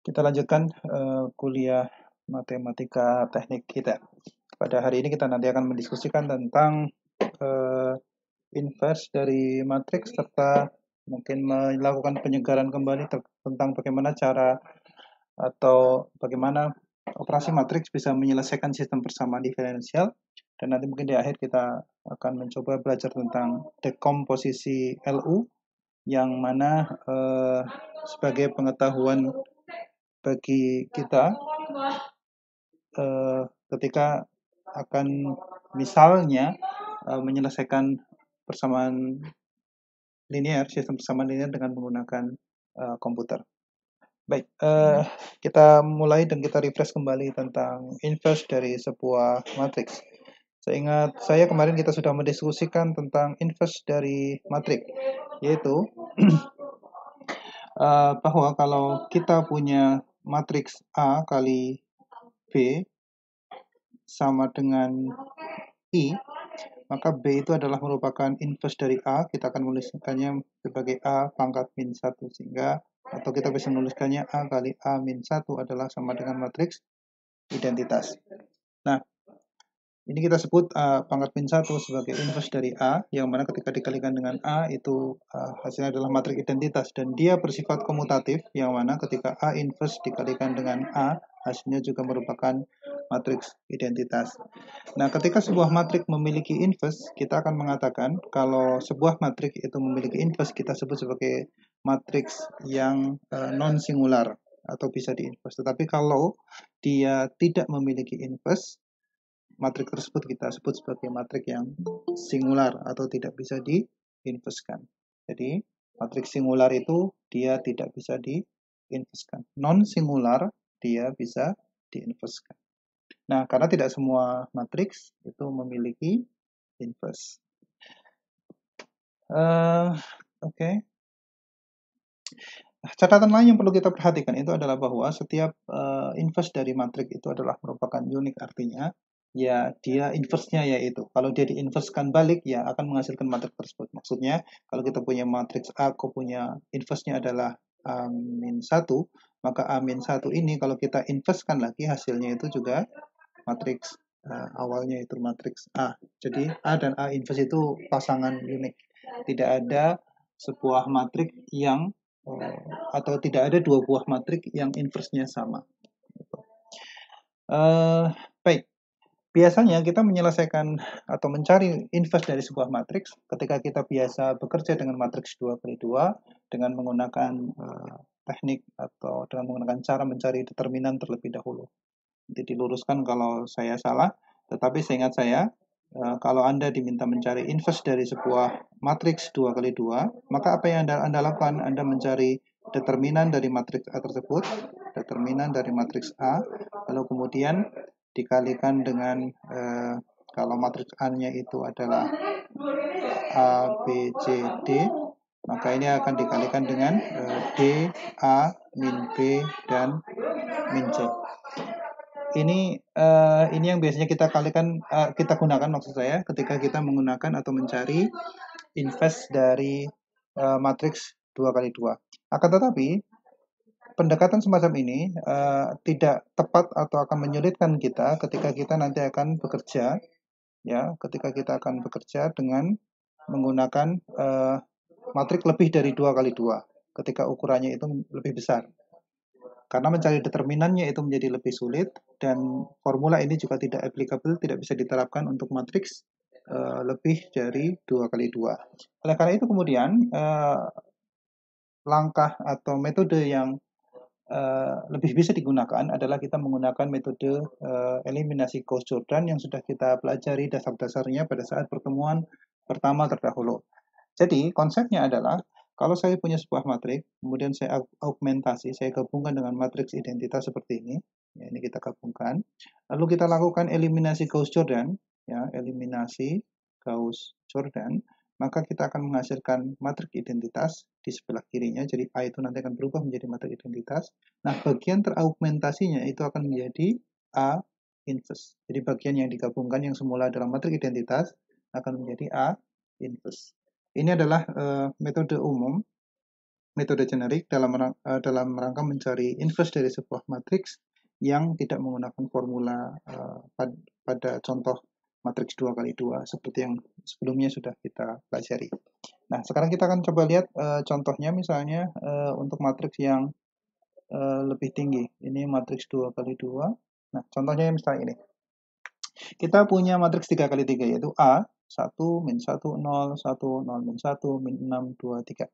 Kita lanjutkan kuliah matematika teknik kita. Pada hari ini kita nanti akan mendiskusikan tentang inverse dari matriks serta mungkin melakukan penyegaran kembali tentang bagaimana cara atau bagaimana operasi matriks bisa menyelesaikan sistem persamaan diferensial, dan nanti mungkin di akhir kita akan mencoba belajar tentang dekomposisi LU yang mana sebagai pengetahuan bagi kita ketika akan misalnya menyelesaikan persamaan linear, sistem persamaan linear dengan menggunakan komputer. Baik, kita mulai dan kita refresh kembali tentang inverse dari sebuah matriks. Seingat saya kemarin kita sudah mendiskusikan tentang inverse dari matriks, yaitu bahwa kalau kita punya matriks A kali B sama dengan I, maka B itu adalah merupakan inverse dari A. Kita akan menuliskannya sebagai A pangkat min 1, sehingga atau kita bisa menuliskannya A kali A min 1 adalah sama dengan matriks identitas. Nah, ini kita sebut pangkat min 1 sebagai inverse dari A, yang mana ketika dikalikan dengan A itu hasilnya adalah matriks identitas, dan dia bersifat komutatif, yang mana ketika A inverse dikalikan dengan A, hasilnya juga merupakan matriks identitas. Nah, ketika sebuah matriks memiliki inverse, kita akan mengatakan kalau sebuah matriks itu memiliki inverse, kita sebut sebagai matriks yang non-singular atau bisa di-inverse. Tetapi kalau dia tidak memiliki inverse, matriks tersebut kita sebut sebagai matriks yang singular atau tidak bisa di-inversekan. Jadi, matriks singular itu dia tidak bisa di-inversekan. Non-singular dia bisa di-inversekan. Nah, karena tidak semua matriks itu memiliki inverse. Oke. Catatan lain yang perlu kita perhatikan itu adalah bahwa setiap inverse dari matriks itu adalah merupakan unik, artinya ya dia inverse-nya yaitu kalau dia diinversekan balik ya akan menghasilkan matriks tersebut. Maksudnya kalau kita punya matriks A, punya inverse-nya adalah A-1, maka A-1 ini kalau kita inversekan lagi hasilnya itu juga matriks awalnya itu matriks A. Jadi A dan A inverse itu pasangan unik. Tidak ada sebuah matriks yang atau tidak ada dua buah matriks yang inverse-nya sama. Baik. Biasanya kita menyelesaikan atau mencari inverse dari sebuah matriks ketika kita biasa bekerja dengan matriks 2x2 dengan menggunakan teknik atau dengan menggunakan cara mencari determinan terlebih dahulu. Nanti diluruskan kalau saya salah, tetapi seingat saya, kalau Anda diminta mencari inverse dari sebuah matriks 2x2, maka apa yang Anda lakukan? Anda mencari determinan dari matriks A tersebut, determinan dari matriks A, lalu kemudian dikalikan dengan kalau matriks A-nya itu adalah A, B, C, D, maka ini akan dikalikan dengan D, A, min B, dan min C. Ini yang biasanya kita kalikan, kita gunakan maksud saya ketika kita menggunakan atau mencari inverse dari matriks 2x2. Akan tetapi pendekatan semacam ini tidak tepat atau akan menyulitkan kita ketika kita nanti akan bekerja, ya, ketika kita akan bekerja dengan menggunakan matriks lebih dari 2x2 ketika ukurannya itu lebih besar. Karena mencari determinannya itu menjadi lebih sulit, dan formula ini juga tidak applicable, tidak bisa diterapkan untuk matriks lebih dari 2x2. Oleh karena itu kemudian langkah atau metode yang lebih bisa digunakan adalah kita menggunakan metode eliminasi Gauss-Jordan yang sudah kita pelajari dasar-dasarnya pada saat pertemuan pertama terdahulu. Jadi konsepnya adalah kalau saya punya sebuah matriks, kemudian saya augmentasi, saya gabungkan dengan matriks identitas seperti ini. Ya, ini kita gabungkan. Lalu kita lakukan eliminasi Gauss-Jordan, ya, eliminasi Gauss-Jordan, maka kita akan menghasilkan matriks identitas di sebelah kirinya. Jadi A itu nanti akan berubah menjadi matriks identitas. Nah, bagian teraugmentasinya itu akan menjadi A inverse. Jadi bagian yang digabungkan yang semula adalah matriks identitas akan menjadi A inverse. Ini adalah metode umum metode generik dalam rangka mencari inverse dari sebuah matriks yang tidak menggunakan formula pada contoh matriks 2 kali 2 seperti yang sebelumnya sudah kita pelajari. Nah, sekarang kita akan coba lihat contohnya, misalnya untuk matriks yang lebih tinggi. Ini matriks 2 kali 2. Nah, contohnya misalnya ini. Kita punya matriks 3 kali 3 yaitu A, 1, min 1, 0, 1, 0, min 1, min 6, 2, 3.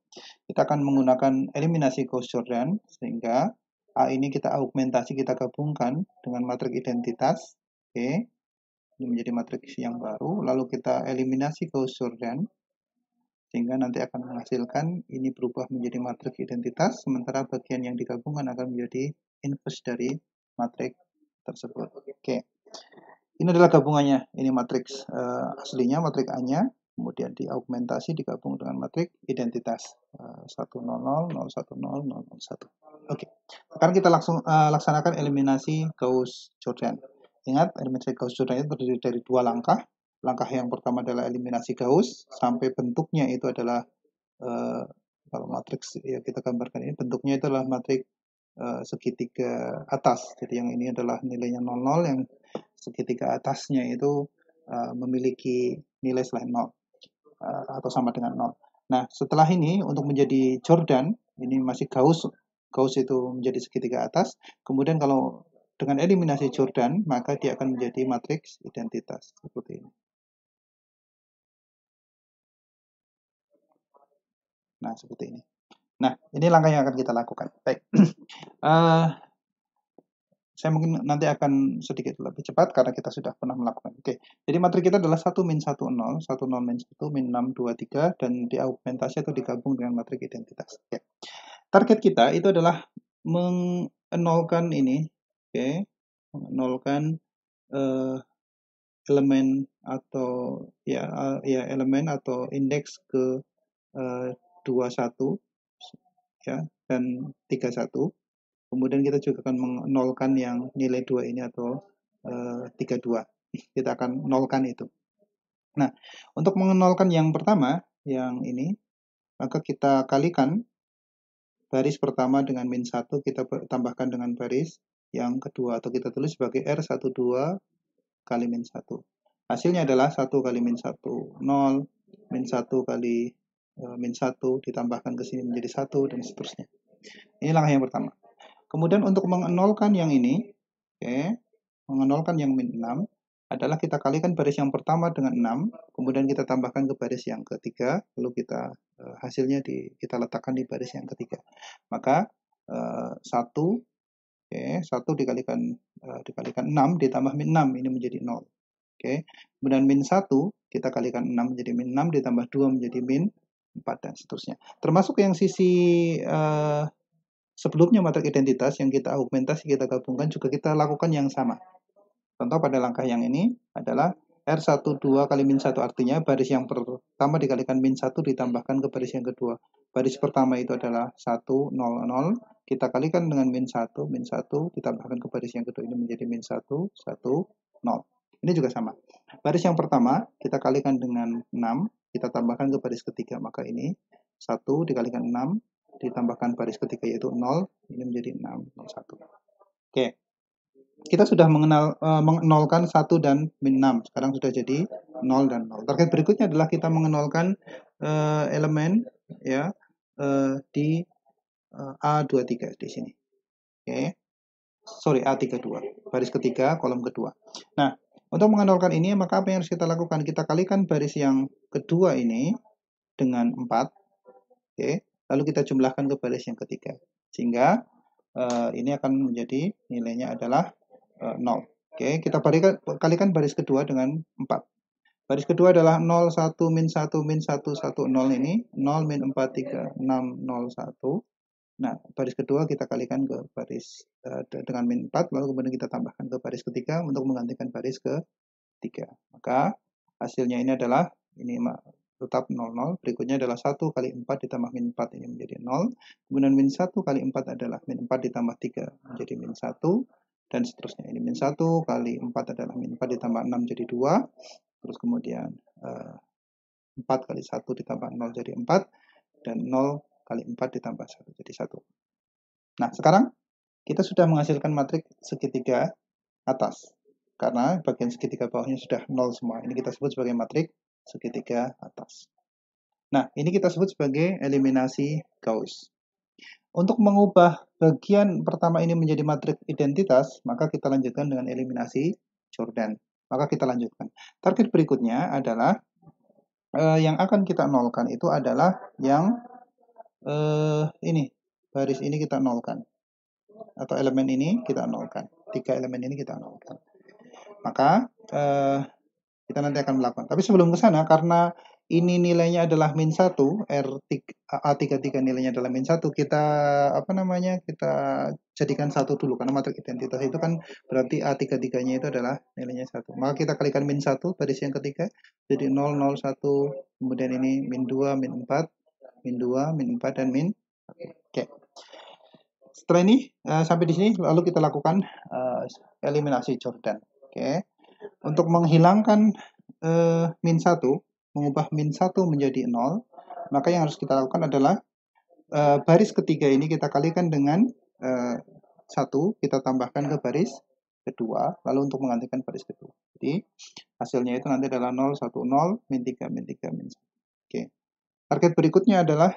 Kita akan menggunakan eliminasi Gauss-Jordan, sehingga A ini kita augmentasi, kita gabungkan dengan matriks identitas. Oke, ini menjadi matriks yang baru. Lalu kita eliminasi Gauss-Jordan, sehingga nanti akan menghasilkan ini berubah menjadi matriks identitas, sementara bagian yang digabungkan akan menjadi inverse dari matriks tersebut. Oke. Ini adalah gabungannya, ini matriks aslinya, matriks A-nya, kemudian diaugmentasi, digabung dengan matriks identitas 100, 010, 001. Oke, sekarang kita langsung laksanakan eliminasi Gauss-Jordan. Ingat, eliminasi Gauss-Jordan itu terdiri dari dua langkah. Langkah yang pertama adalah eliminasi Gauss, sampai bentuknya itu adalah, kalau matriks ya kita gambarkan ini, bentuknya itu adalah matriks segitiga atas. Jadi yang ini adalah nilainya 00, yang segitiga atasnya itu memiliki nilai selain 0 atau sama dengan 0. Nah, setelah ini untuk menjadi Jordan, ini masih Gauss. Gauss itu menjadi segitiga atas. Kemudian kalau dengan eliminasi Jordan, maka dia akan menjadi matriks identitas seperti ini. Nah, seperti ini. Nah, ini langkah yang akan kita lakukan. Baik. Saya mungkin nanti akan sedikit lebih cepat karena kita sudah pernah melakukan. Oke, jadi matriks kita adalah 1 min 1 0, 1 0 min 1 min 6 2 3, dan diaugmentasi atau digabung dengan matriks identitas. Oke. Target kita itu adalah menolkan ini, oke, menolkan elemen atau elemen atau indeks ke 21 ya dan 31. Kemudian kita juga akan menolkan yang nilai 2 ini atau 32. Kita akan nolkan itu. Nah, untuk menolkan yang pertama, yang ini, maka kita kalikan baris pertama dengan min 1, kita tambahkan dengan baris yang kedua, atau kita tulis sebagai R12 kali min 1. Hasilnya adalah 1 kali min 1, 0, min 1 kali min 1, ditambahkan ke sini menjadi 1, dan seterusnya. Ini langkah yang pertama. Kemudian untuk mengenolkan yang ini, oke, mengenolkan yang min 6, adalah kita kalikan baris yang pertama dengan 6, kemudian kita tambahkan ke baris yang ketiga, lalu kita hasilnya kita letakkan di baris yang ketiga. Maka 1, oke, 1 dikalikan 6 ditambah min 6, ini menjadi 0. Oke. Kemudian min 1 kita kalikan 6 menjadi min 6, ditambah 2 menjadi min 4, dan seterusnya. Termasuk yang sisi sebelumnya matriks identitas yang kita augmentasi, kita gabungkan, juga kita lakukan yang sama. Contoh pada langkah yang ini adalah R12 kali min 1, artinya baris yang pertama dikalikan min 1 ditambahkan ke baris yang kedua. Baris pertama itu adalah 1, 0, 0. Kita kalikan dengan min 1 ditambahkan ke baris yang kedua, ini menjadi min 1, 1, 0. Ini juga sama. Baris yang pertama kita kalikan dengan 6, kita tambahkan ke baris ketiga, maka ini 1 dikalikan 6, ditambahkan baris ketiga yaitu 0, ini menjadi 6, 0, 1. Oke. Kita sudah mengenolkan 1 dan min 6. Sekarang sudah jadi 0 dan 0. Target berikutnya adalah kita mengenolkan elemen ya di A23 di sini. Oke. Sorry, A32. Baris ketiga, kolom kedua. Nah, untuk mengenolkan ini, maka apa yang harus kita lakukan? Kita kalikan baris yang kedua ini dengan 4. Oke. Lalu kita jumlahkan ke baris yang ketiga. Sehingga ini akan menjadi nilainya adalah 0. Oke, kita kalikan baris kedua dengan 4. Baris kedua adalah 0, 1, min 1, min 1, 1, 0 ini. 0, min 4, 3, 6, 0, 1. Nah, baris kedua kita kalikan ke baris dengan min 4, lalu kemudian kita tambahkan ke baris ketiga untuk menggantikan baris ketiga. Maka hasilnya ini adalah, ini tetap 00, berikutnya adalah 1 kali 4 ditambah min 4, ini menjadi 0, kemudian min 1 kali 4 adalah min 4 ditambah 3 menjadi min 1, dan seterusnya. Ini min 1 kali 4 adalah min 4 ditambah 6 jadi 2, terus kemudian 4 kali 1 ditambah 0 jadi 4, dan 0 kali 4 ditambah 1 jadi 1. Nah, sekarang kita sudah menghasilkan matriks segitiga atas. Karena bagian segitiga bawahnya sudah 0 semua. Ini kita sebut sebagai matriks segitiga atas. Nah, ini kita sebut sebagai eliminasi Gauss. Untuk mengubah bagian pertama ini menjadi matriks identitas, maka kita lanjutkan dengan eliminasi Jordan. Maka kita lanjutkan. Target berikutnya adalah yang akan kita nolkan itu adalah yang ini. Baris ini kita nolkan. Atau elemen ini kita nolkan. 3 elemen ini kita nolkan. Maka kita nanti akan melakukan. Tapi sebelum ke sana, karena ini nilainya adalah min 1, A33 nilainya adalah min 1, kita kita jadikan 1 dulu. Karena matriks identitas itu kan berarti A33-nya itu adalah nilainya 1. Maka kita kalikan min 1, baris yang ketiga, jadi 0, 0, 1, kemudian ini min 2, min 4, min 2, min 4, dan min 1. Oke. Setelah ini, sampai di sini, lalu kita lakukan eliminasi Jordan. Oke. Untuk menghilangkan min 1, mengubah min 1 menjadi 0, maka yang harus kita lakukan adalah baris ketiga ini kita kalikan dengan 1, kita tambahkan ke baris kedua, lalu untuk menggantikan baris kedua. Jadi hasilnya itu nanti adalah 0, 1, 0, min 3, min 3, min 1. Oke. Target berikutnya adalah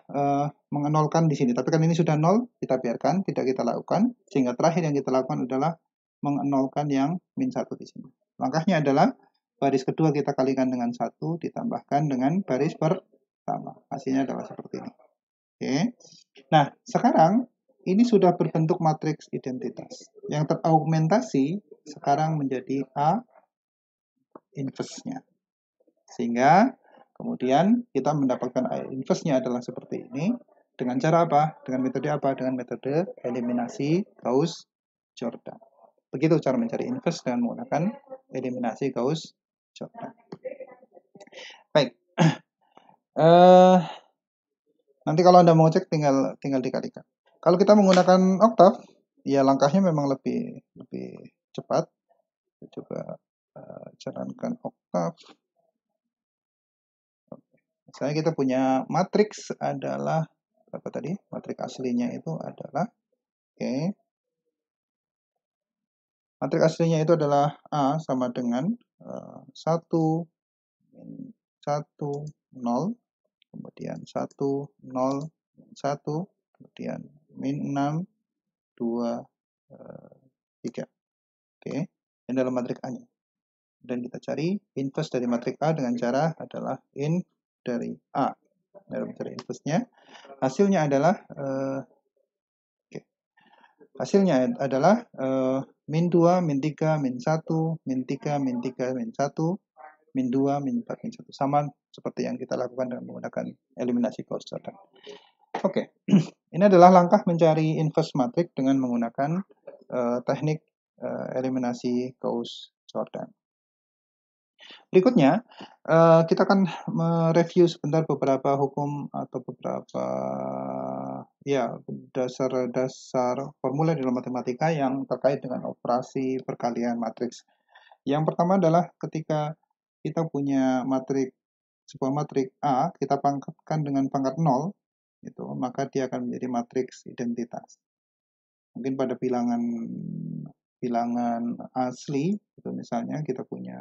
mengenolkan di sini. Tapi kan ini sudah 0, kita biarkan, tidak kita lakukan. Sehingga terakhir yang kita lakukan adalah mengenolkan yang min 1 di sini. Langkahnya adalah baris kedua kita kalikan dengan 1, ditambahkan dengan baris pertama. Hasilnya adalah seperti ini. Oke. Nah, sekarang ini sudah berbentuk matriks identitas. Yang teraugmentasi sekarang menjadi A inverse-nya. Sehingga kemudian kita mendapatkan A inverse-nya adalah seperti ini. Dengan cara apa? Dengan metode apa? Dengan metode eliminasi Gauss-Jordan. Begitu cara mencari inverse dengan menggunakan eliminasi Gauss-Jordan. Baik. Nanti kalau Anda mau cek tinggal dikalikan. Kalau kita menggunakan oktav, ya langkahnya memang lebih cepat. Kita coba jalankan oktav. Misalnya kita punya matriks adalah apa tadi? Matriks aslinya itu adalah matriks aslinya itu adalah A sama dengan 1 min 1 0, kemudian 1 0 1, kemudian min 6 2 3. Oke. Ini adalah matriks A-nya. Dan kita cari inverse dari matriks A dengan cara adalah in dari A. Dalam mencari inverse-nya, hasilnya adalah hasilnya adalah min 2, min 3, min 1, min 3, min 3, min 1, min 2, min 4, min 1. Sama seperti yang kita lakukan dengan menggunakan eliminasi Gauss-Jordan. Oke. Ini adalah langkah mencari inverse matriks dengan menggunakan teknik eliminasi Gauss-Jordan. Berikutnya, kita akan mereview sebentar beberapa hukum atau beberapa dasar-dasar formula dalam matematika yang terkait dengan operasi perkalian matriks. Yang pertama adalah ketika kita punya sebuah matriks A, kita pangkatkan dengan pangkat 0, maka dia akan menjadi matriks identitas. Mungkin pada bilangan asli, misalnya kita punya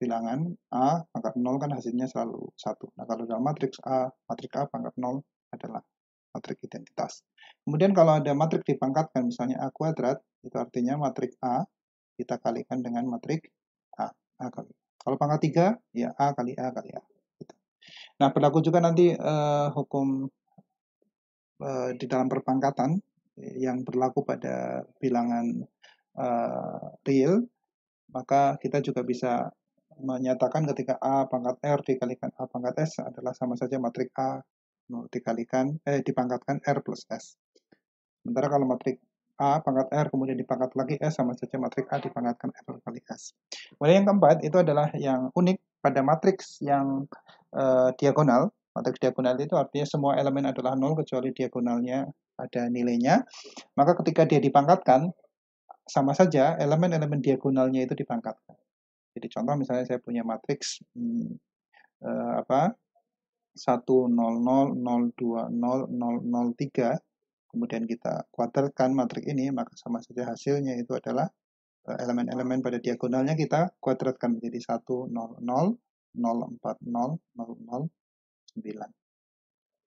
bilangan A pangkat 0 kan hasilnya selalu 1. Nah, kalau dalam matriks A pangkat 0 adalah matriks identitas. Kemudian kalau ada matriks dipangkatkan, misalnya A kuadrat, itu artinya matriks A kita kalikan dengan matriks A kali. Kalau pangkat 3, ya A kali A kali A. Gitu. Nah, berlaku juga nanti hukum di dalam perpangkatan yang berlaku pada bilangan real, maka kita juga bisa menyatakan ketika A pangkat R dikalikan A pangkat S adalah sama saja matriks A dipangkatkan R plus S. Sementara kalau matriks A pangkat R kemudian dipangkat lagi S sama saja matriks A dipangkatkan R kali S. Kemudian yang keempat itu adalah yang unik pada matriks yang diagonal. Matriks diagonal itu artinya semua elemen adalah 0 kecuali diagonalnya ada nilainya. Maka ketika dia dipangkatkan, sama saja elemen-elemen diagonalnya itu dipangkatkan. Jadi contoh misalnya saya punya matriks 100020003, kemudian kita kuadratkan matriks ini, maka sama saja hasilnya itu adalah elemen-elemen pada diagonalnya kita kuadratkan menjadi 100040009.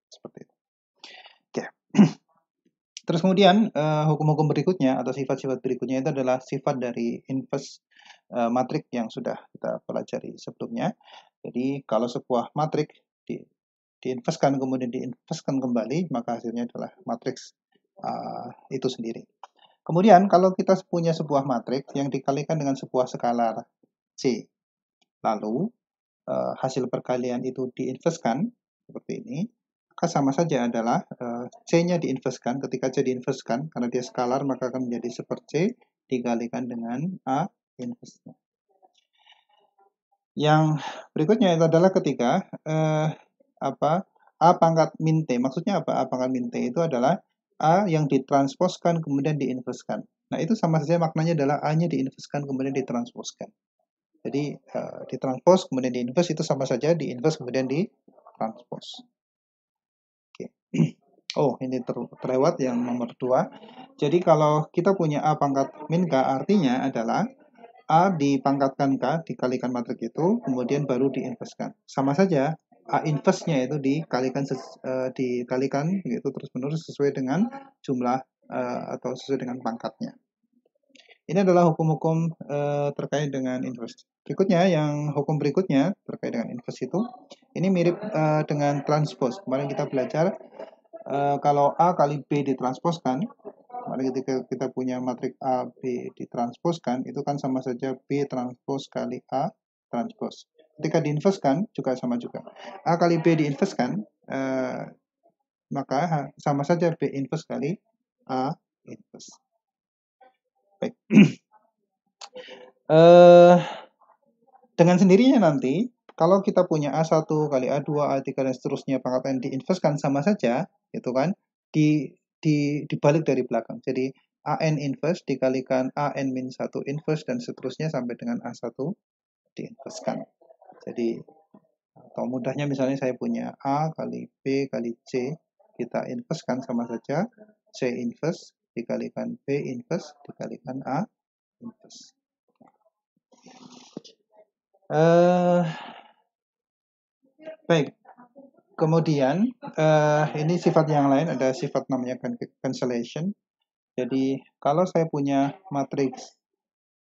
Seperti itu. Oke. Terus kemudian hukum-hukum berikutnya atau sifat-sifat berikutnya itu adalah sifat dari inverse matriks yang sudah kita pelajari sebelumnya. Jadi kalau sebuah matriks diinverskan kemudian diinverskan kembali, maka hasilnya adalah matriks itu sendiri. Kemudian kalau kita punya sebuah matriks yang dikalikan dengan sebuah skalar C, lalu hasil perkalian itu diinverskan seperti ini, maka sama saja adalah C-nya diinverskan. Ketika C diinverskan, karena dia skalar, maka akan menjadi seper C dikalikan dengan A inverse-nya. Yang berikutnya itu adalah ketika A pangkat min T. Maksudnya apa? A pangkat min T itu adalah A yang ditransposkan kemudian diinverskan. Nah, itu sama saja maknanya adalah A-nya diinverskan kemudian ditransposkan. Jadi ditranspos kemudian diinvers itu sama saja diinvers kemudian ditranspos. Oke. Oh, ini terlewat yang nomor 2. Jadi kalau kita punya A pangkat min K, artinya adalah A dipangkatkan K dikalikan matriks itu kemudian baru diinverskan. Sama saja A inverse-nya itu dikalikan begitu terus-menerus sesuai dengan jumlah atau sesuai dengan pangkatnya. Ini adalah hukum-hukum terkait dengan inverse. Berikutnya, yang hukum berikutnya terkait dengan inverse itu, ini mirip dengan transpose. Kemarin kita belajar kalau A kali B ditransposkan, kemarin ketika kita punya matriks A, B ditransposkan, itu kan sama saja B transpos kali A transpos. Ketika diinverskan, juga sama juga. A kali B diinverskan, maka sama saja B inverse kali A inverse. Baik. Dengan sendirinya nanti, kalau kita punya A1 kali A2, A3, dan seterusnya pangkat n diinverskan sama saja, itu kan, dibalik dari belakang. Jadi AN inverse dikalikan AN-1 inverse, dan seterusnya sampai dengan A1 diinverskan. Jadi, atau mudahnya misalnya saya punya A kali B kali C, kita inverskan sama saja C inverse dikalikan B inverse dikalikan A inverse. Baik, kemudian ini sifat yang lain, ada sifat namanya cancellation. Jadi kalau saya punya matriks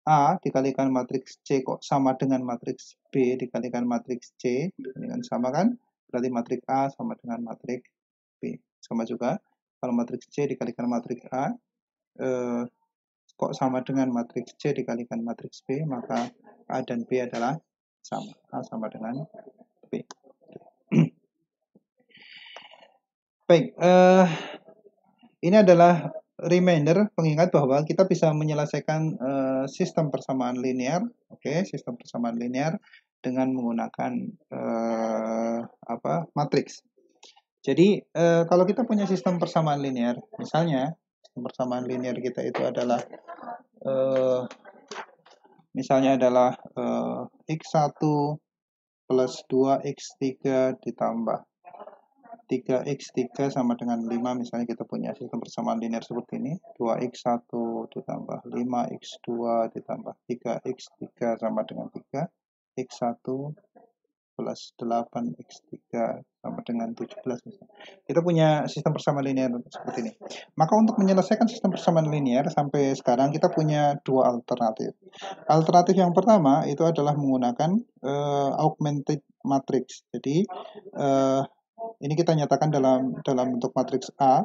A dikalikan matriks C kok sama dengan matriks B dikalikan matriks C, dengan sama kan? Berarti matriks A sama dengan matriks B. Sama juga kalau matriks C dikalikan matriks A kok sama dengan matriks C dikalikan matriks B, maka A dan B adalah sama. A sama dengan B. Baik, ini adalah reminder, pengingat bahwa kita bisa menyelesaikan sistem persamaan linear, sistem persamaan linear dengan menggunakan matriks. Jadi kalau kita punya sistem persamaan linear, misalnya sistem persamaan linear kita itu adalah misalnya adalah x1 plus 2x3 ditambah 3x3 sama dengan 5, misalnya kita punya sistem persamaan linear seperti ini, 2x1 ditambah 5x2 ditambah 3x3 sama dengan 3, x1 plus 8x3 sama dengan 17 misalnya. Kita punya sistem persamaan linear seperti ini. Maka untuk menyelesaikan sistem persamaan linear sampai sekarang kita punya dua alternatif. Alternatif yang pertama itu adalah menggunakan augmented matrix. Jadi ini kita nyatakan dalam bentuk matriks A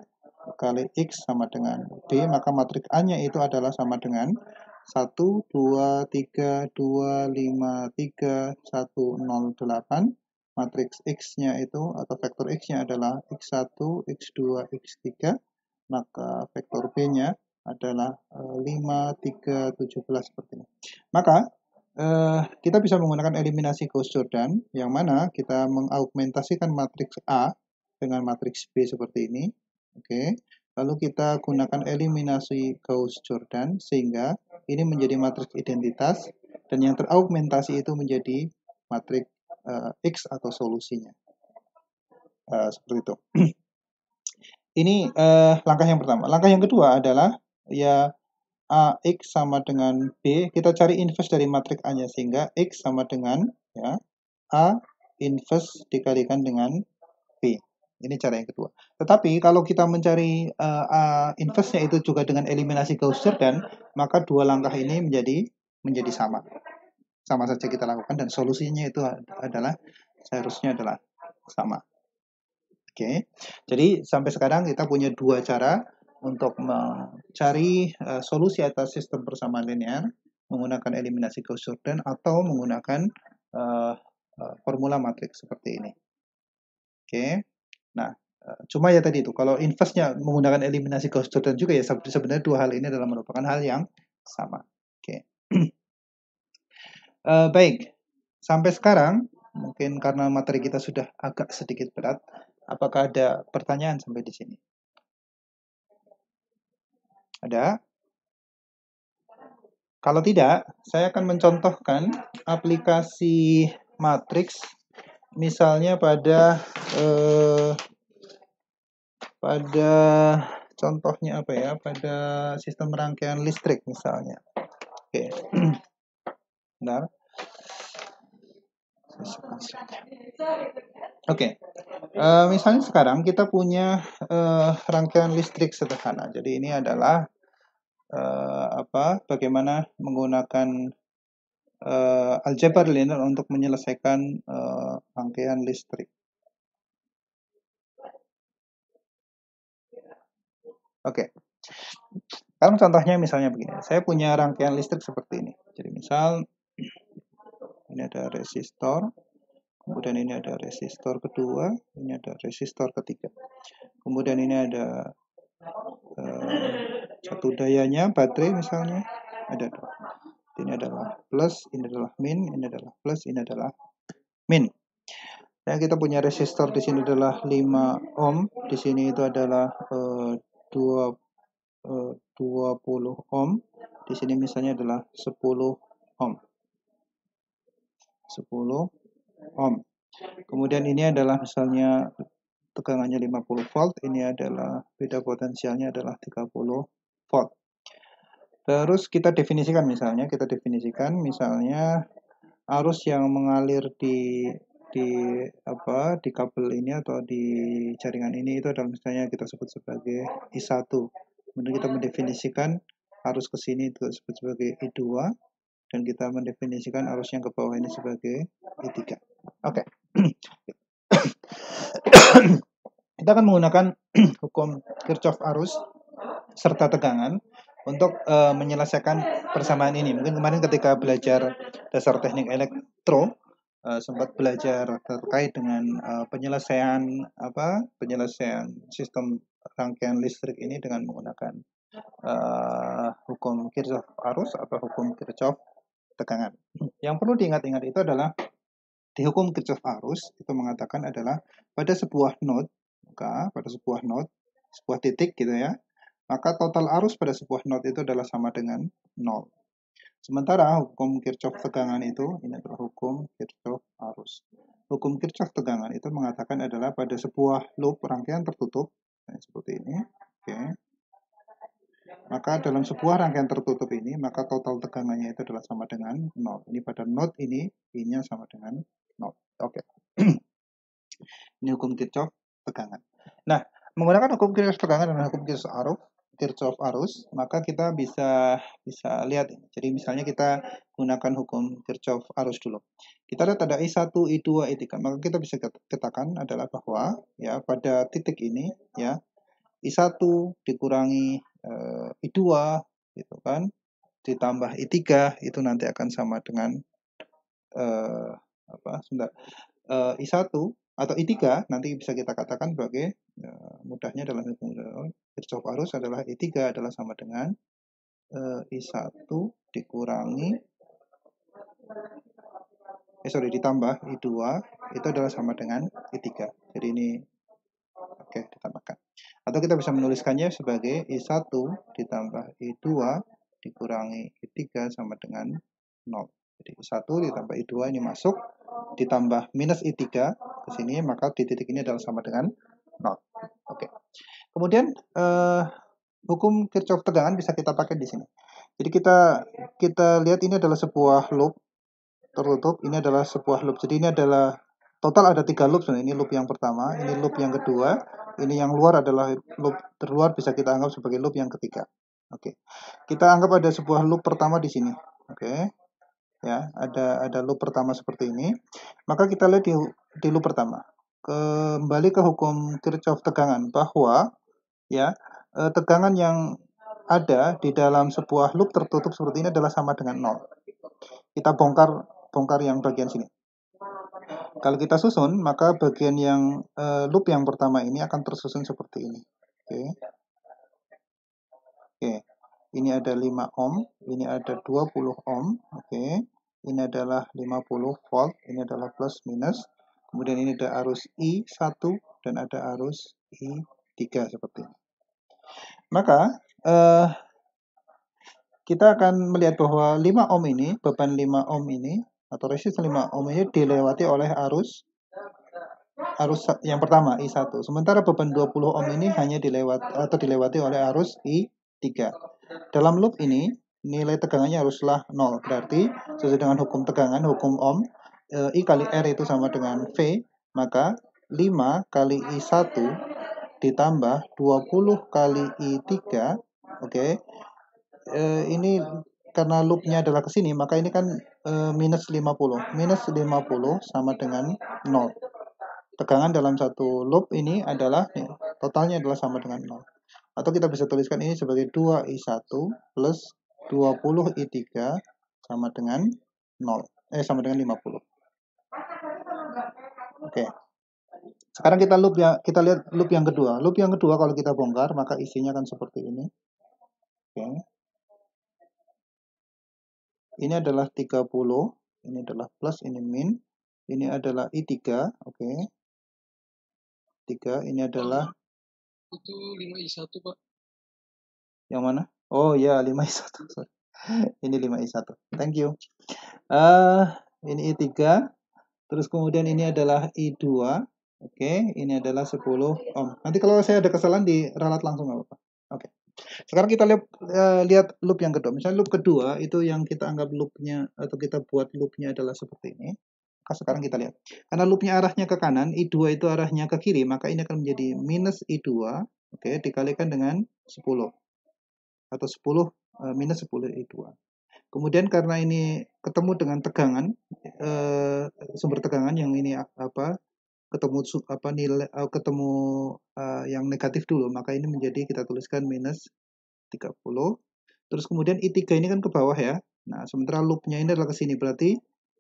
kali X sama dengan B, maka matriks A-nya itu adalah sama dengan 1, 2, 3, 2, 5, 3, 1, 0, 8. Matriks X-nya itu, atau vektor X-nya adalah X1, X2, X3. Maka vektor B-nya adalah 5, 3, 17 seperti ini. Maka kita bisa menggunakan eliminasi Gauss-Jordan, yang mana kita mengaugmentasikan matriks A dengan matriks B seperti ini. Lalu kita gunakan eliminasi Gauss-Jordan sehingga ini menjadi matriks identitas dan yang teraugmentasi itu menjadi matriks X atau solusinya. seperti itu. Ini langkah yang pertama. Langkah yang kedua adalah ya X sama dengan B. Kita cari inverse dari matriks A-nya sehingga X sama dengan ya A inverse dikalikan dengan B. Ini cara yang kedua. Tetapi kalau kita mencari inverse-nya itu juga dengan eliminasi Gauss-Jordan, maka dua langkah ini menjadi sama. Sama saja kita lakukan dan solusinya itu adalah seharusnya adalah sama. Oke. Jadi sampai sekarang kita punya dua cara untuk mencari solusi atas sistem persamaan linear menggunakan eliminasi Gauss-Jordan atau menggunakan formula matriks seperti ini. Oke. Nah, cuma ya tadi itu, kalau inverse-nya menggunakan eliminasi Gauss-Jordan juga ya sebenarnya dua hal ini adalah merupakan hal yang sama. Oke. Baik, sampai sekarang mungkin karena materi kita sudah agak sedikit berat, apakah ada pertanyaan sampai di sini? Ada? Kalau tidak, saya akan mencontohkan aplikasi matriks, misalnya pada contohnya apa ya? Pada sistem rangkaian listrik misalnya. Oke, benar. Oke, misalnya sekarang kita punya rangkaian listrik sederhana. Jadi ini adalah bagaimana menggunakan aljabar linear untuk menyelesaikan rangkaian listrik. Oke. Sekarang contohnya misalnya begini. Saya punya rangkaian listrik seperti ini. Jadi misal ini ada resistor, kemudian ini ada resistor kedua, ini ada resistor ketiga. Kemudian ini ada satu dayanya, baterai misalnya, ada dua. Ini adalah plus, ini adalah min, ini adalah plus, ini adalah min. Dan kita punya resistor di sini adalah 5 ohm, di sini itu adalah 20 ohm, di sini misalnya adalah 10 ohm. 10 ohm. Kemudian ini adalah misalnya tegangannya 50 volt, ini adalah beda potensialnya adalah 30 volt. Terus kita definisikan misalnya arus yang mengalir di kabel ini atau di jaringan ini itu adalah misalnya kita sebut sebagai I1. Kemudian kita mendefinisikan arus ke sini itu disebut sebagai I2 dan kita mendefinisikan arus yang ke bawah ini sebagai I3. Oke. Kita akan menggunakan hukum Kirchhoff arus serta tegangan untuk menyelesaikan persamaan ini. Mungkin kemarin ketika belajar dasar teknik elektro sempat belajar terkait dengan penyelesaian sistem rangkaian listrik ini dengan menggunakan hukum Kirchhoff arus atau hukum Kirchhoff tegangan. Yang perlu diingat-ingat itu adalah di hukum Kirchhoff arus itu mengatakan adalah pada sebuah node, sebuah titik gitu ya, maka total arus pada sebuah node itu adalah sama dengan 0. Sementara hukum Kirchhoff tegangan itu, ini adalah hukum Kirchhoff arus. Hukum Kirchhoff tegangan itu mengatakan adalah pada sebuah loop rangkaian tertutup, seperti ini, maka dalam sebuah rangkaian tertutup ini, maka total tegangannya itu adalah sama dengan 0. Ini pada node ini, I-nya sama dengan 0. Oke. Ini hukum Kirchhoff tegangan. Nah, menggunakan hukum Kirchhoff tegangan dan hukum Kirchhoff arus, maka kita bisa lihat. Jadi misalnya kita gunakan hukum Kirchhoff arus dulu. Kita lihat ada I1, I2, I3. Maka kita bisa katakan adalah bahwa ya pada titik ini ya I1 dikurangi I2 gitu kan, ditambah I3 itu nanti akan sama dengan I1 atau I3 nanti bisa kita katakan sebagai mudahnya dalam hukum Kirchhoff arus adalah I3 adalah sama dengan I1 dikurangi ditambah I2 itu adalah sama dengan I3. Jadi ini ditambahkan. Atau kita bisa menuliskannya sebagai I1 ditambah I2 dikurangi I3 sama dengan 0. Jadi I1 ditambah I2 ini masuk, ditambah minus I3 ke sini, maka di titik ini adalah sama dengan 0. Oke. Kemudian hukum Kirchhoff tegangan bisa kita pakai di sini. Jadi kita lihat ini adalah sebuah loop tertutup, ini adalah sebuah loop. Jadi ini adalah total ada 3 loop sebenarnya. Ini loop yang pertama, ini loop yang kedua, ini yang luar adalah loop terluar, bisa kita anggap sebagai loop yang ketiga. Oke. Kita anggap ada sebuah loop pertama di sini. Oke. Ya, ada loop pertama seperti ini. Maka kita lihat di loop pertama. Kembali ke hukum Kirchhoff tegangan bahwa ya, tegangan yang ada di dalam sebuah loop tertutup seperti ini adalah sama dengan 0. Kita bongkar yang bagian sini. Kalau kita susun, maka bagian yang loop yang pertama ini akan tersusun seperti ini. Oke. Oke. Ini ada 5 ohm, ini ada 20 ohm, oke. Ini adalah 50 volt, ini adalah plus minus. Kemudian ini ada arus I1 dan ada arus I3 seperti ini. Maka kita akan melihat bahwa 5 ohm ini, beban 5 ohm ini, atau resisten 5 ohm ini dilewati oleh arus yang pertama I1. Sementara beban 20 ohm ini hanya dilewati oleh arus I3. Dalam loop ini, nilai tegangannya haruslah 0. Berarti sesuai dengan hukum tegangan, hukum ohm, I kali R itu sama dengan V, maka 5 kali I1 ditambah 20 kali I3, oke. Ini karena loopnya adalah ke sini, maka ini kan minus 50. Minus 50 sama dengan 0. Tegangan dalam satu loop ini adalah, totalnya adalah sama dengan 0. Atau kita bisa tuliskan ini sebagai 2I1 plus 20I3 sama dengan 0. Sama dengan 50. Oke. Sekarang kita lihat loop yang kedua. Loop yang kedua kalau kita bongkar, maka isinya akan seperti ini. Oke. Ini adalah 30, ini adalah plus, ini min. Ini adalah I3, oke. 3, ini adalah itu 5I1, Pak. Yang mana? Oh ya, 5I1. Sorry. Ini 5I1. Thank you. Ini I3. Terus kemudian ini adalah I2. Oke, ini adalah 10 ohm. Nanti kalau saya ada kesalahan diralat langsung nggak apa-apa. Oke. Sekarang kita lihat loop yang kedua. Misalnya loop kedua itu yang kita anggap loopnya atau kita buat loopnya adalah seperti ini. Sekarang kita lihat. Karena loopnya arahnya ke kanan, I2 itu arahnya ke kiri, maka ini akan menjadi minus I2, oke, dikalikan dengan 10. Atau 10 minus 10 I2. Kemudian karena ini ketemu dengan tegangan, sumber tegangan yang ini ketemu yang negatif dulu, maka ini menjadi kita tuliskan minus 30. Terus kemudian I3 ini kan ke bawah ya. Nah, sementara loopnya ini adalah ke sini, berarti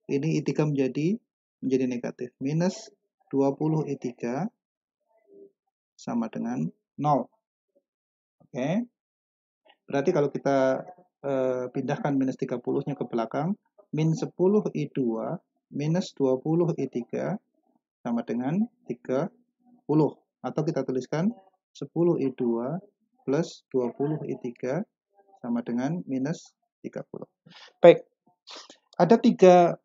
ini I3 menjadi negatif. Minus 20 I3 sama dengan 0. Oke. Berarti kalau kita pindahkan minus 30-nya ke belakang, min 10 I2 minus 20 I3 sama dengan 30. Atau kita tuliskan 10 I2 plus 20 I3 sama dengan minus 30. Baik, ada tiga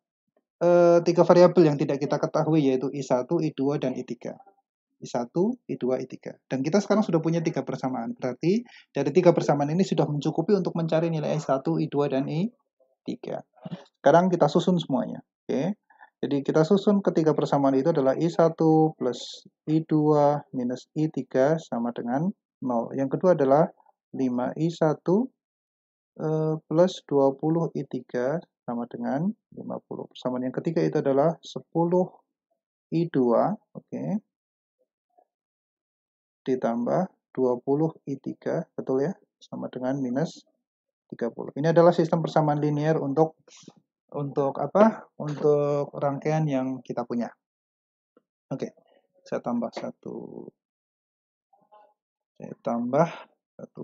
variabel yang tidak kita ketahui, yaitu I1, I2, dan I3. I1, I2, I3. Dan kita sekarang sudah punya 3 persamaan. Berarti dari 3 persamaan ini sudah mencukupi untuk mencari nilai I1, I2, dan I3. Sekarang kita susun semuanya. Oke. Jadi kita susun ketiga persamaan itu adalah I1 plus I2 minus I3 sama dengan 0. Yang kedua adalah 5I1 plus 20 I3 sama dengan 50. Persamaan yang ketiga itu adalah 10 I2, oke, ditambah 20 I3, betul ya, sama dengan minus 30. Ini adalah sistem persamaan linear untuk apa? Untuk rangkaian yang kita punya. Oke, saya tambah satu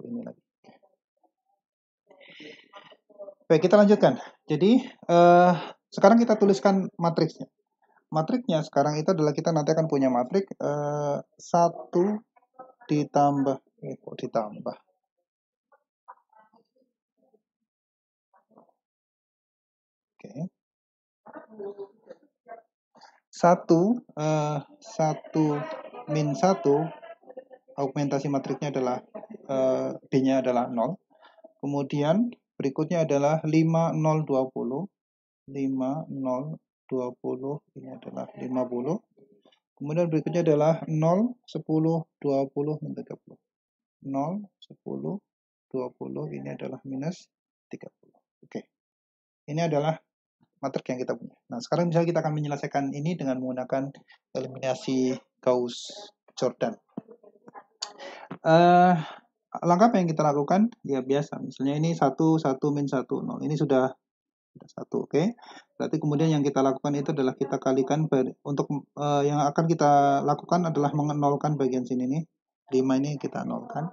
ini lagi. Baik, kita lanjutkan. Jadi sekarang kita tuliskan matriksnya. Matriknya sekarang itu adalah kita nanti akan punya matrik 1 ditambah Oke. 1 min 1 augmentasi matriksnya adalah B-nya adalah 0. Kemudian berikutnya adalah 5 0 20. 5 0 20 ini adalah 50. Kemudian berikutnya adalah 0 10 20 min 30. 0 10 20 ini adalah minus 30. Oke. Ini adalah matriks yang kita punya. Nah, sekarang misalnya kita akan menyelesaikan ini dengan menggunakan eliminasi Gauss-Jordan. Langkah apa yang kita lakukan? Ya biasa, misalnya ini 1 min 1 0. Ini sudah 1, oke. Berarti kemudian yang kita lakukan itu adalah kita kalikan untuk yang akan kita lakukan adalah menolkan bagian sini nih. 5 ini kita nolkan.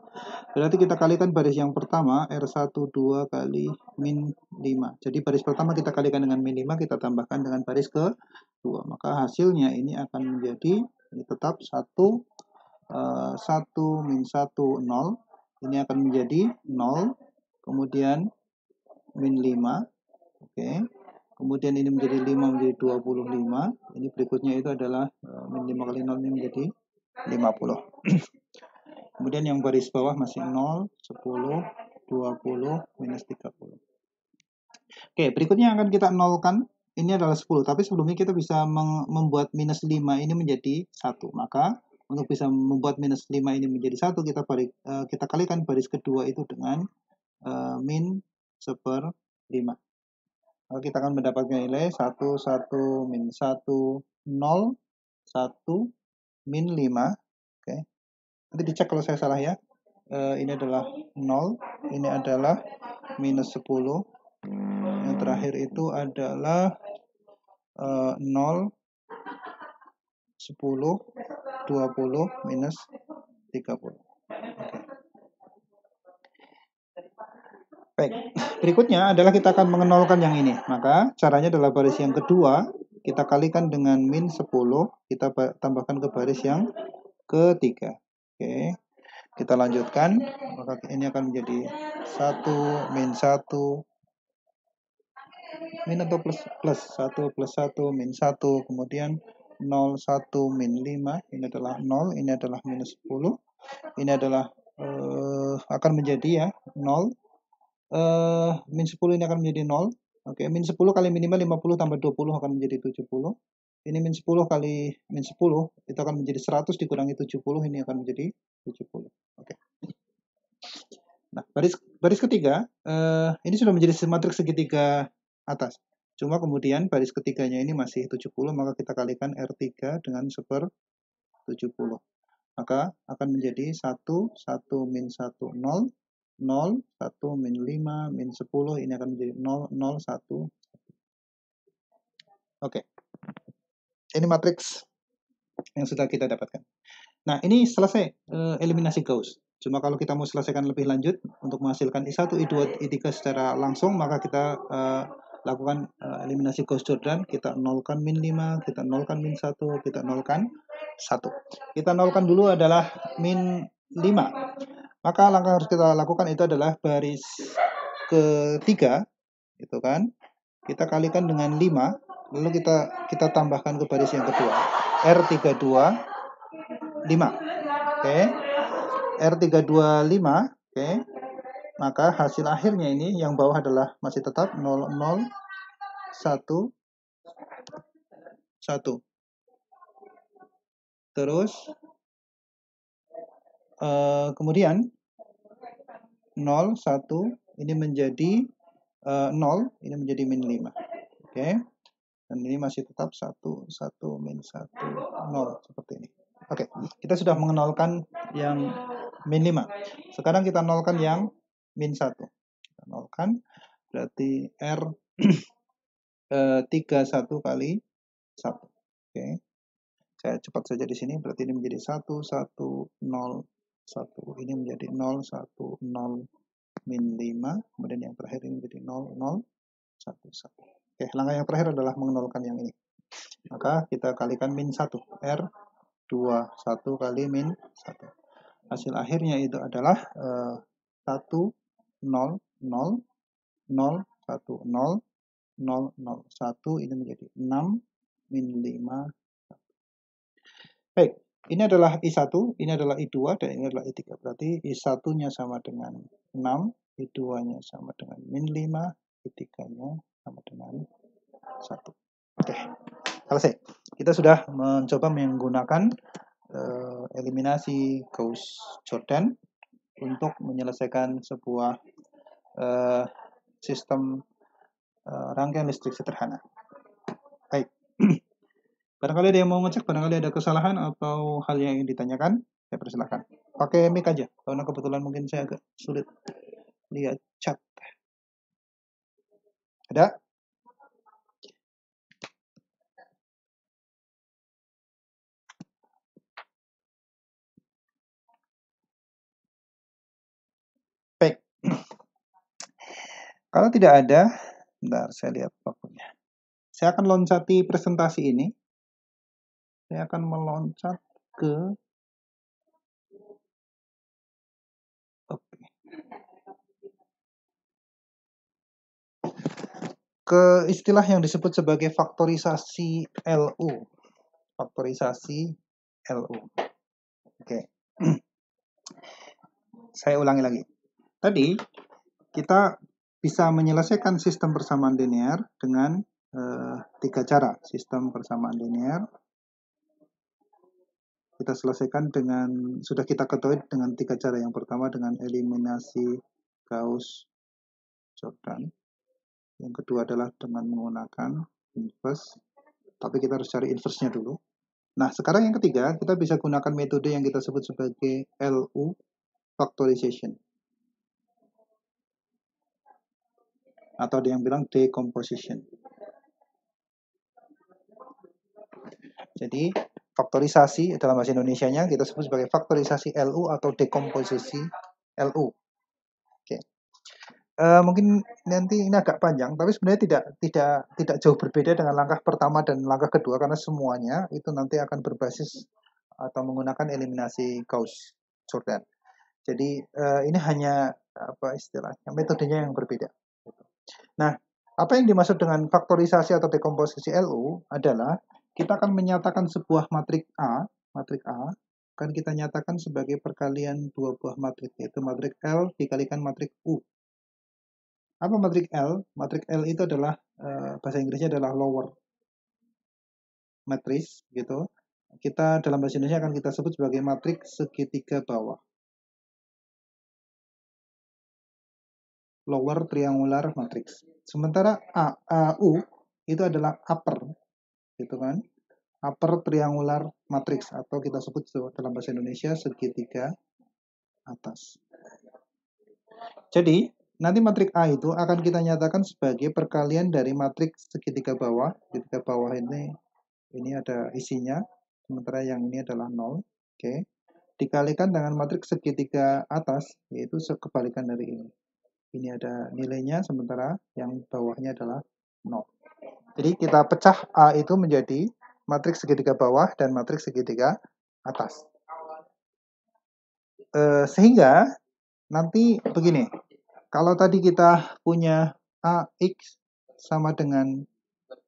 Berarti kita kalikan baris yang pertama R1 2 kali min 5. Jadi baris pertama kita kalikan dengan min 5, kita tambahkan dengan baris kedua. Maka hasilnya ini akan menjadi ini tetap 1 min 1 0. Ini akan menjadi 0. Kemudian min 5. Oke. Kemudian ini menjadi 5 menjadi 25. Ini berikutnya itu adalah min 5 kali 0 ini menjadi 50. Kemudian yang baris bawah masih 0, 10, 20, minus 30. Oke, berikutnya yang akan kita nolkan ini adalah 10. Tapi sebelumnya kita bisa membuat minus 5 ini menjadi 1. Maka untuk bisa membuat minus 5 ini menjadi 1, kita kalikan baris kedua itu dengan min 1/5. Maka kita akan mendapatkan nilai 1, 1, min 1, 0, 1, min 5. Oke. Nanti dicek kalau saya salah ya. Ini adalah 0, ini adalah minus 10. Yang terakhir itu adalah 0, 10, 20, minus 30. Oke. Baik, berikutnya adalah kita akan mengenolkan yang ini. Maka caranya adalah baris yang kedua, kita kalikan dengan min 10, kita tambahkan ke baris yang ketiga. Oke, kita lanjutkan. Maka ini akan menjadi 1 min 1 min atau plus 1 plus 1 min 1, kemudian 0 1 min 5, ini adalah 0, ini adalah minus 10, ini adalah akan menjadi ya 0, min 10 ini akan menjadi 0. Oke, min 10 kali minimal 50 tambah 20 akan menjadi 70. Ini min 10 kali min 10 itu akan menjadi 100 dikurangi 70, ini akan menjadi 70. Oke. Nah, baris ketiga ini sudah menjadi matriks segitiga atas. Cuma kemudian baris ketiganya ini masih 70, maka kita kalikan R3 dengan 1/70. Maka akan menjadi 1, 1 min 1, 0, 0, 1 min 5, min 10, ini akan menjadi 0, 0, 1. Oke. Ini matriks yang sudah kita dapatkan. Nah, ini selesai eliminasi Gauss. Cuma kalau kita mau selesaikan lebih lanjut untuk menghasilkan I1, I2, I3 secara langsung, maka kita lakukan eliminasi Gauss-Jordan. Kita nolkan min 5, kita nolkan min 1, kita nolkan 1. Kita nolkan dulu adalah min 5. Maka langkah yang harus kita lakukan itu adalah baris ketiga, itu kan. Kita kalikan dengan 5, lalu kita tambahkan ke baris yang kedua. R32 5. Oke. R325, oke. Maka hasil akhirnya ini yang bawah adalah masih tetap 0 0 1 1. Terus kemudian 0 1 ini menjadi 0, ini menjadi min 5. Oke. Dan ini masih tetap 1 1 min 1 0 seperti ini. Oke, kita sudah mengenalkan yang min 5. Sekarang kita nolkan yang min 1. Kita nolkan, berarti R 31 kali 1. Oke. Saya cepat saja di sini, berarti ini menjadi 1 1 0 1. Ini menjadi 0 1 0 min 5. Kemudian yang terakhir ini menjadi 0 0 1 1. Oke, langkah yang terakhir adalah mengenolkan yang ini. Maka kita kalikan min 1. R 21 kali min 1. Hasil akhirnya itu adalah 1 0 0 0 1 0 0, 0, 1, ini menjadi 6, min 5. Baik, ini adalah I1, ini adalah I2, dan ini adalah I3. Berarti I1-nya sama dengan 6, I2-nya sama dengan min 5, I3-nya sama dengan 1. Oke, selesai. Kita sudah mencoba menggunakan eliminasi Gauss-Jordan untuk menyelesaikan sebuah sistem rangkaian listrik sederhana. Baik. Barangkali ada yang mau ngecek, barangkali ada kesalahan atau hal yang ingin ditanyakan, saya persilahkan. Pakai mic aja, karena kebetulan mungkin saya agak sulit lihat chat. Ada? Baik. Kalau tidak ada, bentar saya lihat waktunya. Saya akan loncati presentasi ini. Saya akan meloncat ke istilah yang disebut sebagai faktorisasi LU. Faktorisasi LU. Oke. Saya ulangi lagi. Tadi kita bisa menyelesaikan sistem persamaan linear dengan 3 cara. Sistem persamaan linear kita selesaikan dengan, sudah kita ketahui dengan 3 cara. Yang pertama dengan eliminasi Gauss-Jordan. Yang kedua adalah dengan menggunakan inverse. Tapi kita harus cari inverse-nya dulu. Nah, sekarang yang ketiga, kita bisa gunakan metode yang kita sebut sebagai LU factorization. Atau ada yang bilang decomposition. Jadi, faktorisasi dalam bahasa Indonesianya kita sebut sebagai faktorisasi LU atau dekomposisi LU. Oke. Mungkin nanti ini agak panjang, tapi sebenarnya tidak jauh berbeda dengan langkah pertama dan langkah kedua karena semuanya itu nanti akan berbasis atau menggunakan eliminasi Gauss-Jordan. Jadi ini hanya apa istilahnya metodenya yang berbeda. Nah, apa yang dimaksud dengan faktorisasi atau dekomposisi LU adalah kita akan menyatakan sebuah matrik A akan kita nyatakan sebagai perkalian dua buah matrik, yaitu matrik L dikalikan matrik U. Apa matrik L? Matrik L itu adalah bahasa Inggrisnya adalah lower matrix gitu. Kita dalam bahasa Indonesia akan kita sebut sebagai matrik segitiga bawah. Lower triangular matrix. Sementara AU itu adalah upper, gitu kan? Upper triangular matrix atau kita sebut dalam bahasa Indonesia segitiga atas. Jadi nanti matrik A itu akan kita nyatakan sebagai perkalian dari matriks segitiga bawah. Segitiga bawah ini ada isinya, sementara yang ini adalah 0. Oke. Dikalikan dengan matriks segitiga atas, yaitu kebalikan dari ini. Ini ada nilainya, sementara yang bawahnya adalah 0. Jadi kita pecah A itu menjadi matriks segitiga bawah dan matriks segitiga atas. Sehingga nanti begini, kalau tadi kita punya AX sama dengan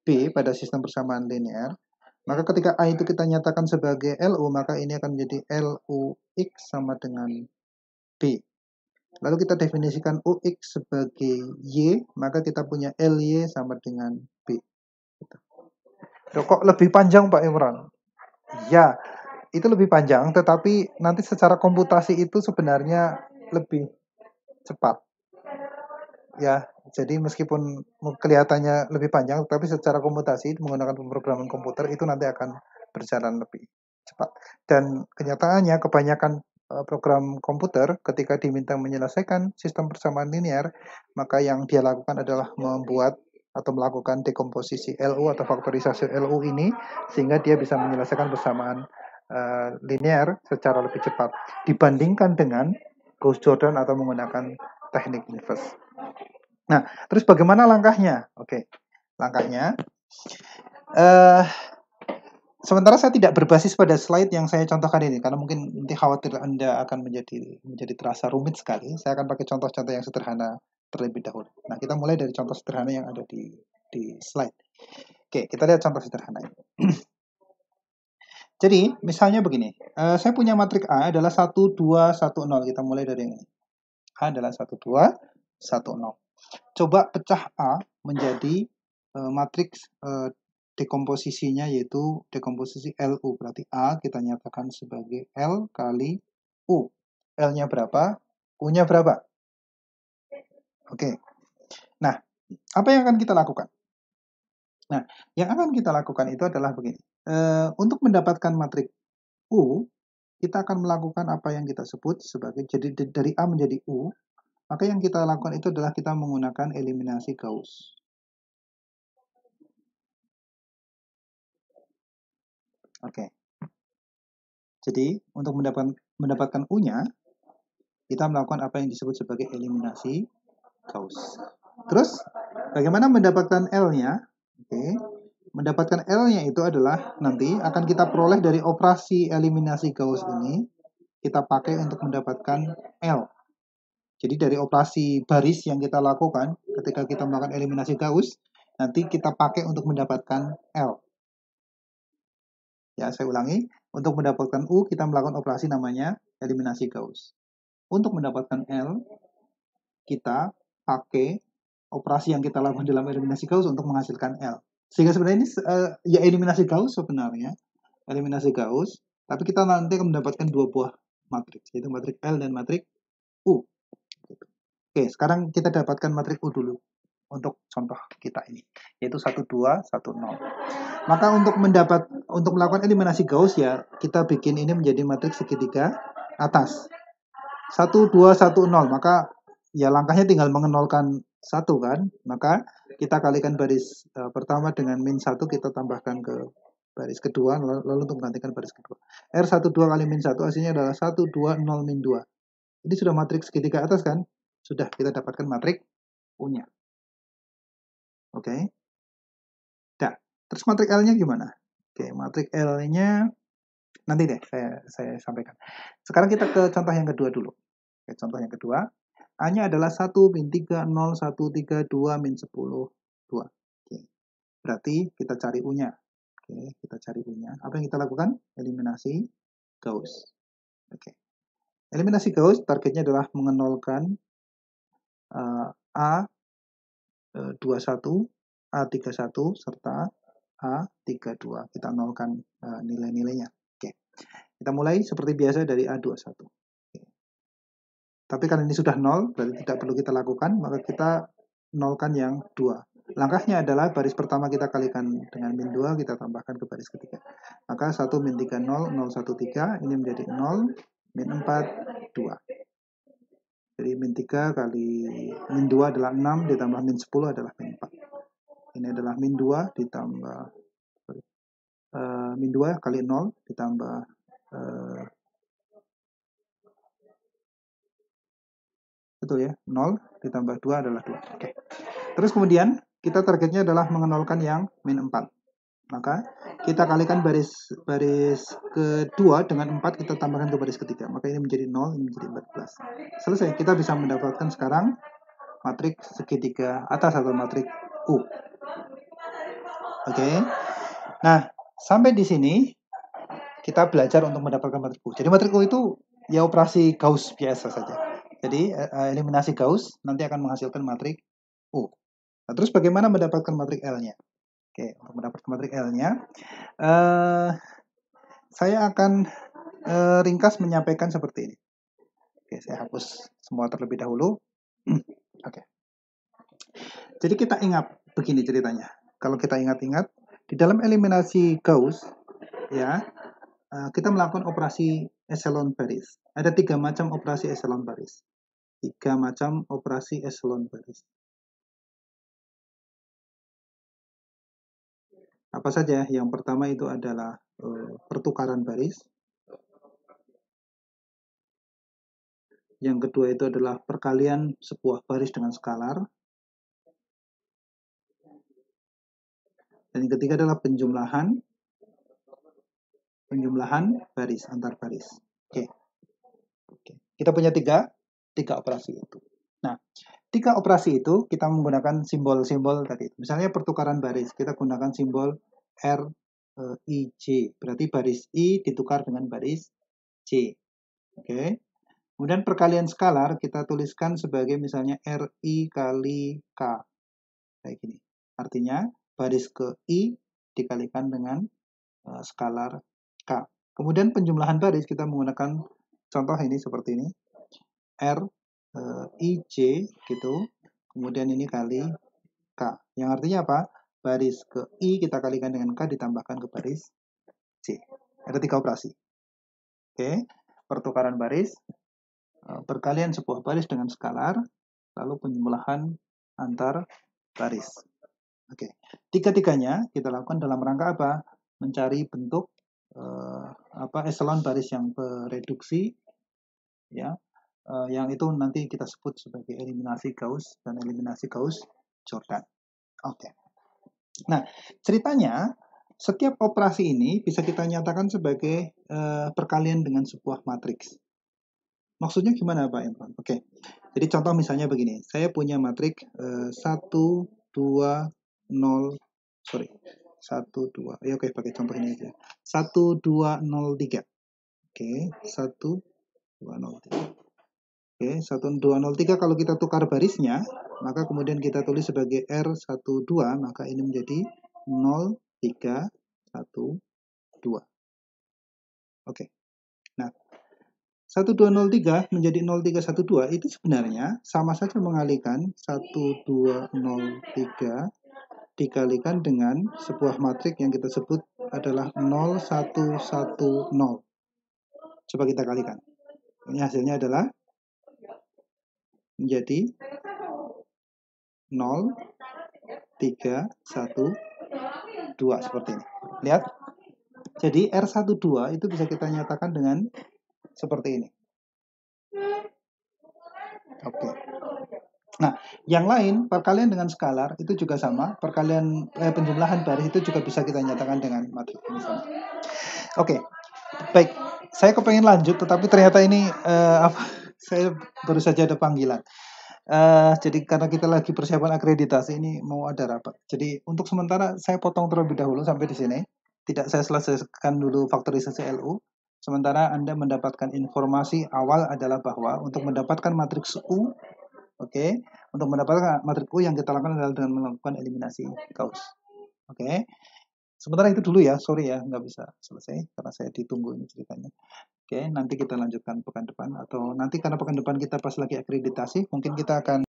B pada sistem persamaan linear, maka ketika A itu kita nyatakan sebagai LU, maka ini akan menjadi LUX sama dengan B. Lalu kita definisikan UX sebagai Y, maka kita punya LY sama dengan B. Kok lebih panjang Pak Imran? Ya, itu lebih panjang, tetapi nanti secara komputasi itu sebenarnya lebih cepat. Ya, jadi meskipun kelihatannya lebih panjang, tapi secara komputasi menggunakan pemrograman komputer itu nanti akan berjalan lebih cepat. Dan kenyataannya kebanyakan program komputer ketika diminta menyelesaikan sistem persamaan linear, maka yang dia lakukan adalah membuat atau melakukan dekomposisi LU atau faktorisasi LU ini sehingga dia bisa menyelesaikan persamaan linear secara lebih cepat dibandingkan dengan Gauss-Jordan atau menggunakan teknik inverse. Nah, terus bagaimana langkahnya? Oke, langkahnya sementara saya tidak berbasis pada slide yang saya contohkan ini karena mungkin nanti khawatir Anda akan menjadi terasa rumit sekali. Saya akan pakai contoh-contoh yang sederhana terlebih dahulu. Nah, kita mulai dari contoh sederhana yang ada di di slide. Oke, kita lihat contoh sederhana ini. Jadi, misalnya begini. Saya punya matriks A adalah 1, 2, 1, 0. Kita mulai dari yang ini. A adalah 1, 2, 1, 0. Coba pecah A menjadi matriks dekomposisinya, yaitu dekomposisi LU. Berarti A kita nyatakan sebagai L kali U. L-nya berapa? U-nya berapa? Oke. Nah, apa yang akan kita lakukan? Nah, yang akan kita lakukan itu adalah begini. Untuk mendapatkan matriks U, kita akan melakukan apa yang kita sebut sebagai, jadi dari A menjadi U, maka yang kita lakukan itu adalah kita menggunakan eliminasi Gauss. Oke. Jadi, untuk mendapatkan U-nya, kita melakukan apa yang disebut sebagai eliminasi Gauss. Terus, bagaimana mendapatkan L-nya? Oke. Mendapatkan L-nya itu adalah nanti akan kita peroleh dari operasi eliminasi Gauss ini, kita pakai untuk mendapatkan L. Jadi dari operasi baris yang kita lakukan ketika kita melakukan eliminasi Gauss, nanti kita pakai untuk mendapatkan L. Ya, saya ulangi. Untuk mendapatkan U, kita melakukan operasi namanya eliminasi Gauss. Untuk mendapatkan L, kita pakai operasi yang kita lakukan dalam eliminasi Gauss untuk menghasilkan L. Sehingga sebenarnya ini ya eliminasi Gauss sebenarnya. Eliminasi Gauss, tapi kita nanti akan mendapatkan dua buah matriks, yaitu matriks L dan matriks U. Oke, sekarang kita dapatkan matriks U dulu untuk contoh kita ini, yaitu 1, 2, 1, 0. Maka untuk melakukan eliminasi Gauss ya, kita bikin ini menjadi matriks segitiga atas. 1, 2, 1, 0. Maka ya langkahnya tinggal mengenolkan 1 kan. Maka kita kalikan baris pertama dengan min 1, kita tambahkan ke baris kedua, lalu untuk menggantikan baris kedua. R12 kali min 1 hasilnya adalah 1, 2, 0, min 2. Ini sudah matriks segitiga atas kan? Sudah, kita dapatkan matriks U-nya. Oke. Nah, terus matriks L-nya gimana? Oke, matriks L-nya nanti deh saya sampaikan. Sekarang kita ke contoh yang kedua dulu. Oke, contoh yang kedua. A-nya adalah 1, min 3, 0, 1, 3, 2, min 10, 2. Oke. Berarti kita cari U-nya. Oke, kita cari U-nya. Apa yang kita lakukan? Eliminasi Gauss. Oke. Eliminasi Gauss targetnya adalah mengenolkan A21, A31, serta A32. Kita nolkan nilai-nilainya. Oke. Kita mulai seperti biasa dari A21. Oke. Tapi karena ini sudah 0, berarti tidak perlu kita lakukan, maka kita nolkan yang 2. Langkahnya adalah baris pertama kita kalikan dengan min 2, kita tambahkan ke baris ketiga. Maka 1 min 3, 0, 0, 1, 3, ini menjadi 0, min 4, 2. Jadi min 3 kali min 2 adalah 6, ditambah min 10 adalah min 4. Ini adalah min 2 ditambah min 2 kali 0 ditambah betul ya, 0 ditambah 2 adalah 2. Oke. Terus kemudian kita targetnya adalah mengenolkan yang min 4. Maka kita kalikan baris kedua dengan 4, kita tambahkan ke baris ketiga. Maka ini menjadi 0, ini menjadi 14. Selesai, kita bisa mendapatkan sekarang matriks segitiga atas atau matriks U. Oke. Nah, sampai di sini kita belajar untuk mendapatkan matriks U. Jadi matriks U itu ya operasi Gauss biasa saja. Jadi eliminasi Gauss nanti akan menghasilkan matriks U. Nah, terus bagaimana mendapatkan matriks L-nya? Oke, untuk mendapatkan matriks L-nya, saya akan ringkas menyampaikan seperti ini. Oke, saya hapus semua terlebih dahulu. Oke. Jadi kita ingat begini ceritanya. Kalau kita ingat-ingat, di dalam eliminasi Gauss, ya, kita melakukan operasi eselon baris. Ada 3 macam operasi eselon baris. 3 macam operasi eselon baris. Apa saja? Yang pertama itu adalah pertukaran baris. Yang kedua itu adalah perkalian sebuah baris dengan skalar. Dan yang ketiga adalah penjumlahan baris antar baris. Oke. Kita punya tiga operasi itu. Nah, Tiga operasi itu kita menggunakan simbol-simbol tadi. Misalnya pertukaran baris, kita gunakan simbol R, I, J. Berarti baris I ditukar dengan baris J. Oke. Kemudian perkalian skalar kita tuliskan sebagai misalnya RI kali K. Kayak gini. Artinya baris ke I dikalikan dengan skalar K. Kemudian penjumlahan baris kita menggunakan contoh ini seperti ini. R IJ gitu, kemudian ini kali K. Yang artinya apa? Baris ke I kita kalikan dengan K ditambahkan ke baris C. Ada 3 operasi. Oke, pertukaran baris, perkalian sebuah baris dengan skalar, lalu penjumlahan antar baris. Oke, tiga-tiganya kita lakukan dalam rangka apa? Mencari bentuk eselon baris yang bereduksi, ya, yang itu nanti kita sebut sebagai eliminasi Gauss dan eliminasi Gauss-Jordan. Oke. Nah, ceritanya setiap operasi ini bisa kita nyatakan sebagai perkalian dengan sebuah matriks. Maksudnya gimana Pak Imran? Oke. Jadi contoh misalnya begini. Saya punya matriks 1, 2, 0, sorry. 1, 2. Ya oke, pakai contoh ini aja. 1, 2, 0, 3. Oke, 1, 2, 0, 3. Oke, 1203 kalau kita tukar barisnya, maka kemudian kita tulis sebagai R12, maka ini menjadi 0312. Oke. Nah, 1203 menjadi 0312 itu sebenarnya sama saja mengalihkan 1203 dikalikan dengan sebuah matriks yang kita sebut adalah 0110. Coba kita kalikan. Ini hasilnya adalah menjadi 0, 3, 1, 2 seperti ini. Lihat. Jadi R12 itu bisa kita nyatakan dengan seperti ini. Oke. Nah, yang lain perkalian dengan skalar itu juga sama. Perkalian penjumlahan baris itu juga bisa kita nyatakan dengan matriks ini sama. Oke. Baik. Saya kepengen lanjut tetapi ternyata ini saya baru saja ada panggilan. Jadi karena kita lagi persiapan akreditasi ini mau ada rapat. Jadi untuk sementara saya potong terlebih dahulu sampai di sini. Tidak saya selesaikan dulu faktorisasi LU. Sementara Anda mendapatkan informasi awal adalah bahwa untuk mendapatkan matriks U, oke, untuk mendapatkan matriks U yang kita lakukan adalah dengan melakukan eliminasi Gauss. Oke. Sementara itu dulu ya, sorry ya, nggak bisa selesai karena saya ditunggu ini ceritanya. Oke, nanti kita lanjutkan pekan depan atau nanti karena pekan depan kita pas lagi akreditasi, mungkin kita akan